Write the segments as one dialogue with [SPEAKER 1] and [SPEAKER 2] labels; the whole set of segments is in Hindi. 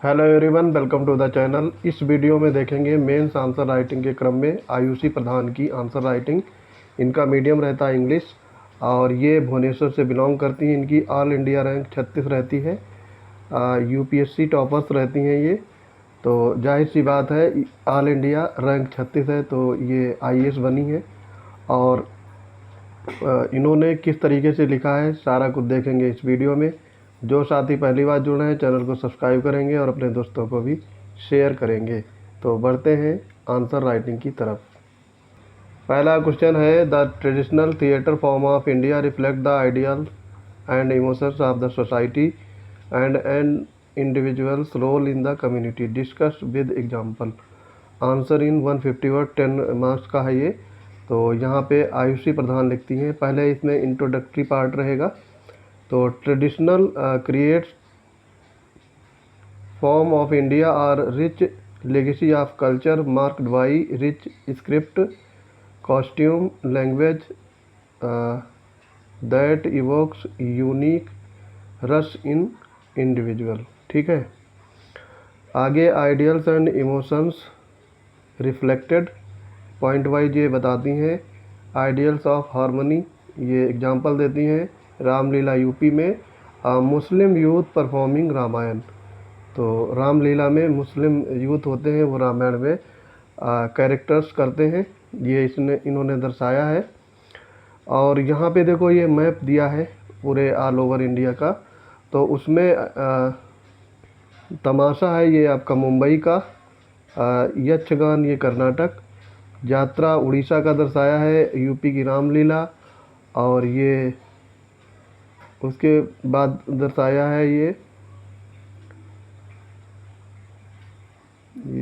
[SPEAKER 1] Hello everyone, welcome to the channel. इस वीडियो में देखेंगे मेंस आंसर राइटिंग के क्रम में आयुषी प्रधान की आंसर राइटिंग। इनका मीडियम रहता है इंग्लिश और ये भुवनेश्वर से बिलोंग करती हैं। इनकी ऑल इंडिया रैंक 36 रहती है। यूपीएससी टॉपर्स रहती हैं ये। तो जाहिर सी बात है, ऑल इंडिया रैंक 36 है तो ये आईएएस बनी है। और इन्होंने किस तरीके से लिखा है सारा कुछ देखेंगे इस वीडियो में। जो साथी पहली बार जुड़े हैं चैनल को सब्सक्राइब करेंगे और अपने दोस्तों को भी शेयर करेंगे। तो बढ़ते हैं आंसर राइटिंग की तरफ। पहला क्वेश्चन है, the traditional theatre form of India reflect the ideal and emotions of the society and an individuals role in the community, discuss with example. Answer in 150 word, 10 marks का है ये। तो यहाँ पे आयुषी प्रधान लिखती हैं। पहले इसमें इंट्रोडक्टरी पार्ट रहेगा। तो traditional creates form of India are rich legacy of culture marked by rich script costume language that evokes unique rasa in individual. ठीक है। आगे ideals and emotions reflected point wise ये बताती हैं। आइडियल्स ऑफ हार्मनी ये एग्जांपल देती हैं। रामलीला यूपी में मुस्लिम यूथ परफॉर्मिंग रामायण। तो रामलीला में मुस्लिम यूथ होते हैं, वो रामायण में कैरेक्टर्स करते हैं। ये इन्होंने दर्शाया है। और यहाँ पे देखो ये मैप दिया है पूरे ऑल ओवर इंडिया का। तो उसमें तमाशा है ये आपका मुंबई का, यक्षगान ये कर्नाटक, यात्रा उड़ीसा का दर्शाया है, यूपी की रामलीला। और ये उसके बाद दर्शाया है ये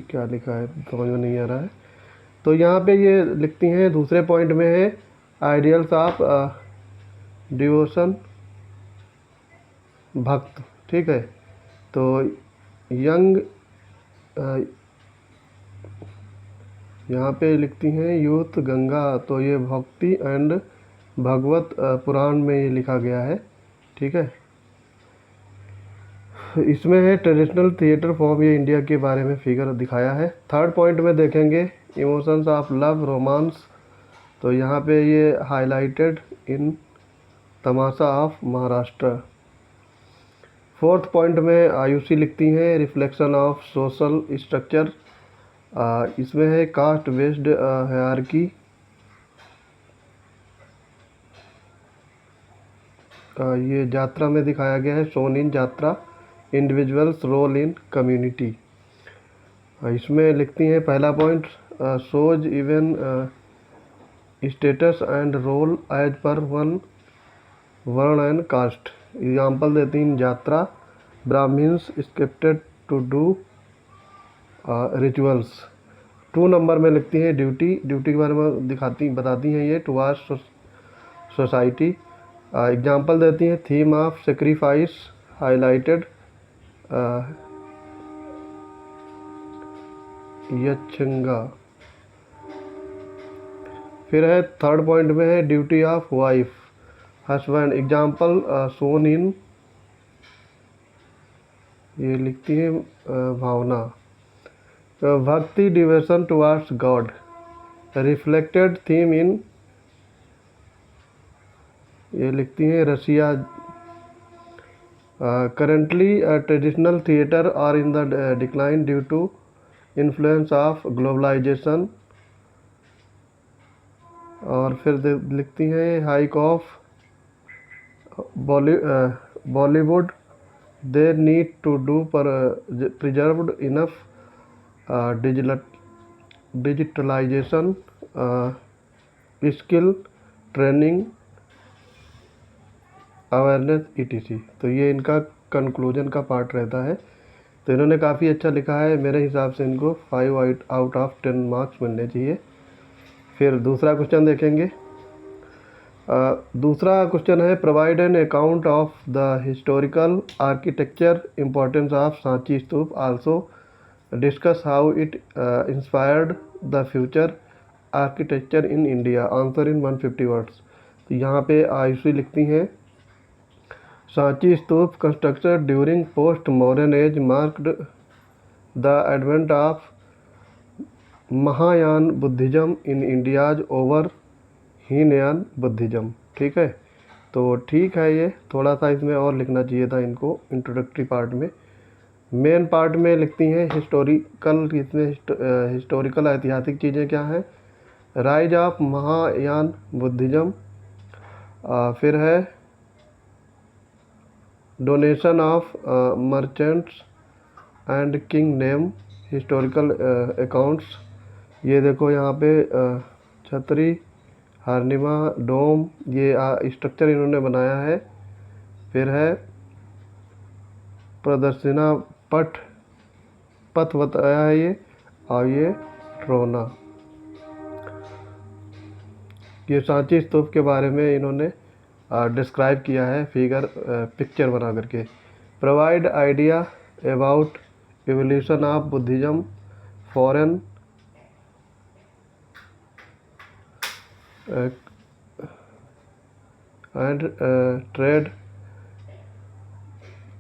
[SPEAKER 1] क्या लिखा है समझ में नहीं आ रहा है। तो यहाँ पे ये लिखती हैं, दूसरे पॉइंट में है आइडियल्स ऑफ डिवोशन भक्त। ठीक है। तो यंग यहाँ पे लिखती हैं यूथ गंगा। तो ये भक्ति एंड भगवत पुराण में ये लिखा गया है। ठीक है। इसमें है ट्रेडिशनल थिएटर फॉर्म, ये इंडिया के बारे में फिगर दिखाया है। थर्ड पॉइंट में देखेंगे इमोशंस ऑफ लव रोमांस। तो यहाँ पे ये highlighted in Tamasha of Maharashtra. Fourth point में आयुषी लिखती हैं रिफ्लेक्शन ऑफ सोशल स्ट्रक्चर। इसमें है कास्ट बेस्ड हायरार्की। ये यात्रा में दिखाया गया है, शोन इन यात्रा इंडिविजुअल्स रोल इन कम्युनिटी। इसमें लिखती हैं पहला point shows even status and role as per one varna and caste. Example देती हैं yatra Brahmins scripted to do rituals. 2 number में लिखती हैं ड्यूटी के बारे में बताती हैं ये टुवार्ड्स सोसाइटी। एग्जाम्पल देती हैं theme of sacrifice highlighted Yakshagana. फिर है थर्ड पॉइंट में है duty of wife husband. Example shown in ये लिखती है भावना। भक्ति devotion towards god reflected theme in ये लिखती हैं रसिया। Currently traditional theatre are in the decline due to influence of globalisation. और फिर लिखती हैं hike of Bollywood they need to do पर preserved enough digitalisation skill training awareness etc. तो ये इनका कंक्लूजन का पार्ट रहता है। तो इन्होंने काफ़ी अच्छा लिखा है। मेरे हिसाब से इनको 5 आउट ऑफ 10 मार्क्स मिलने चाहिए। फिर दूसरा क्वेश्चन देखेंगे। दूसरा क्वेश्चन है provide an account of the historical architecture importance of Sanchi stupa, also discuss how it inspired the future architecture in India. Answer in 150 words. तो यहाँ पे आयुषी लिखती हैं Sanchi stupa construction during post modern age marked the advent of Mahayana Buddhism in India's over Hinayana Buddhism. ठीक है, तो ठीक है, ये थोड़ा सा इसमें और लिखना चाहिए था इनको इंट्रोडक्टरी पार्ट में। मेन पार्ट में लिखती हैं हिस्टोरिकल, इसमें हिस्टोरिकल ऐतिहासिक चीज़ें क्या हैं, राइज ऑफ महायान बुद्धिज़्म, फिर है donation of merchants and king name, historical accounts. ये देखो यहाँ पे छतरी, हारनिमा, डोम, ये स्ट्रक्चर इन्होंने बनाया है। फिर है प्रदर्शना पथ बताया है ये, और ये ट्रोना। ये सांची स्तूप के बारे में इन्होंने डिस्क्राइब किया है पिक्चर बना करके। Provide idea about evolution of Buddhism, foreign and trade.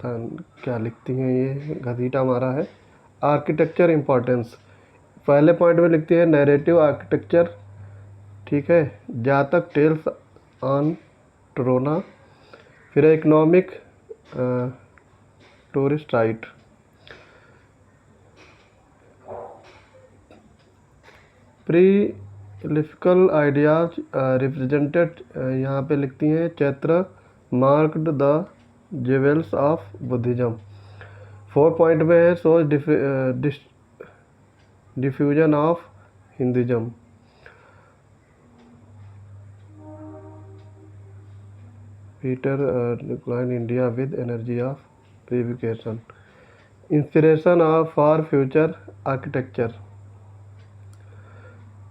[SPEAKER 1] क्या लिखती हैं ये, घसीटा मारा है। आर्किटेक्चर इम्पोर्टेंस, पहले पॉइंट में लिखती है नैरेटिव आर्किटेक्चर। ठीक है, जातक टेल्स ऑन ट्रोना। फिर इकोनॉमिक टूरिस्ट राइट। प्रीलिफिकल आइडियाज रिप्रेजेंटेड, यहाँ पे लिखती हैं चैत्र marked the jewels of Buddhism. 4 point में है सोच डिफ्यूजन ऑफ हिंदुज़्म। पीटर decline India with energy of प्रीविकेशन। Inspiration of for future architecture.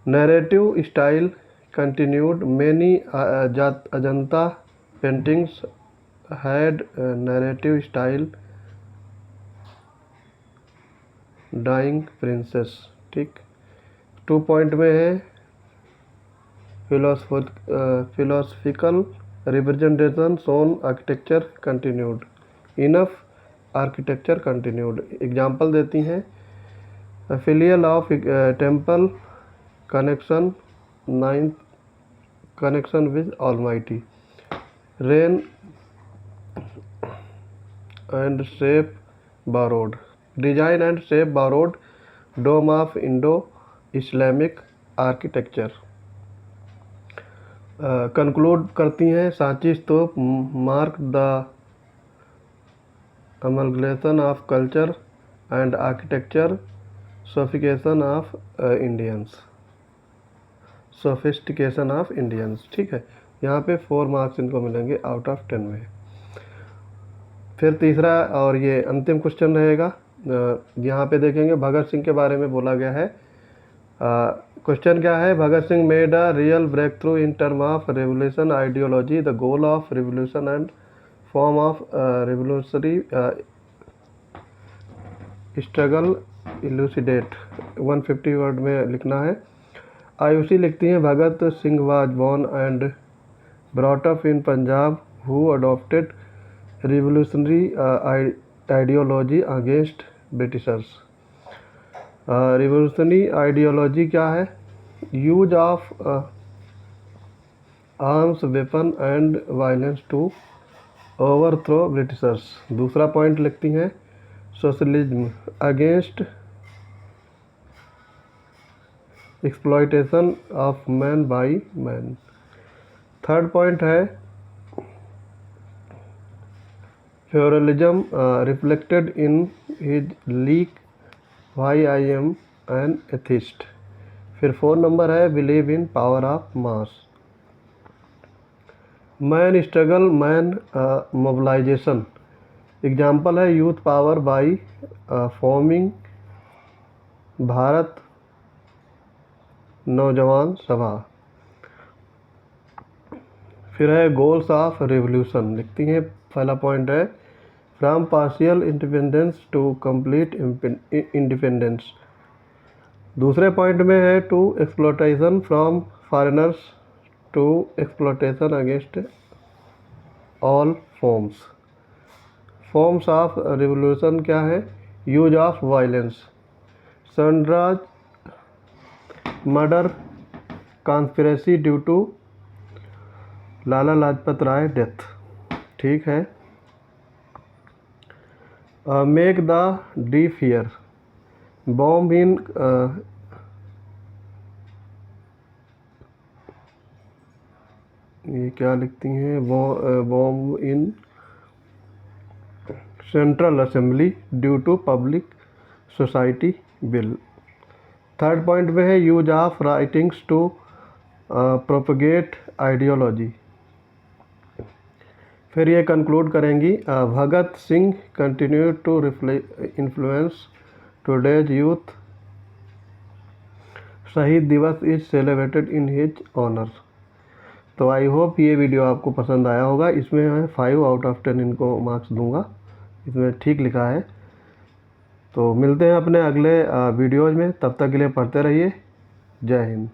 [SPEAKER 1] Narrative style continued, many Ajanta paintings had narrative style, dying princess. ठीक, 2 पॉइंट में है फिलोसफिकल रिप्रेजेंटेशन सोन architecture continued, enough architecture continued. Example देती हैं filial of temple connection, 9th connection with almighty, rain and shape broad, design and shape broad, dome of Indo Islamic architecture. Conclude करती हैं Sanchi stupa mark the amalgamation of culture and architecture sophistication of Indians, sophistication of Indians. ठीक है, यहाँ पे 4 मार्क्स इनको मिलेंगे आउट ऑफ 10 में। फिर तीसरा और ये अंतिम क्वेश्चन रहेगा। यहाँ पे देखेंगे भगत सिंह के बारे में बोला गया है। क्वेश्चन क्या है, Bhagat Singh made a real breakthrough in term of revolution ideology, the goal of revolution and form of revolutionary struggle elucidate. 150 word में लिखना है। आयुषी लिखती हैं Bhagat Singh was born and brought up in Punjab who adopted revolutionary ideology against Britishers. Revolutionary ideology क्या है, use of arms weapon and violence to overthrow Britishers. दूसरा पॉइंट लिखती हैं socialism against exploitation of man by man. Third point है federalism reflected in his leak why I am an atheist. फिर 4 नंबर है believe in power of mass. Man struggle man mobilisation. Example है youth power by forming Bharat Naujawan Sabha. फिर है गोल्स ऑफ रेवोल्यूशन, लिखती हैं पहला पॉइंट है from partial independence to complete independence. दूसरे पॉइंट में है to exploitation from foreigners to exploitation against all forms. Forms of revolution क्या है, use of violence, Saunders murder, conspiracy due to Lala Lajpat Rai death. ठीक है। Make the deaf hear, bomb in ये क्या लिखती हैं, bomb in central assembly due to public society bill. Third point में है use of writings to propagate ideology. फिर ये कंक्लूड करेंगी, Bhagat Singh continue to influence today's youth, Shaheed Diwas is celebrated in his honour. तो आई होप ये वीडियो आपको पसंद आया होगा। इसमें मैं 5 आउट ऑफ 10 इनको मार्क्स दूंगा, इसमें ठीक लिखा है। तो मिलते हैं अपने अगले वीडियोज़ में, तब तक के लिए पढ़ते रहिए। जय हिंद।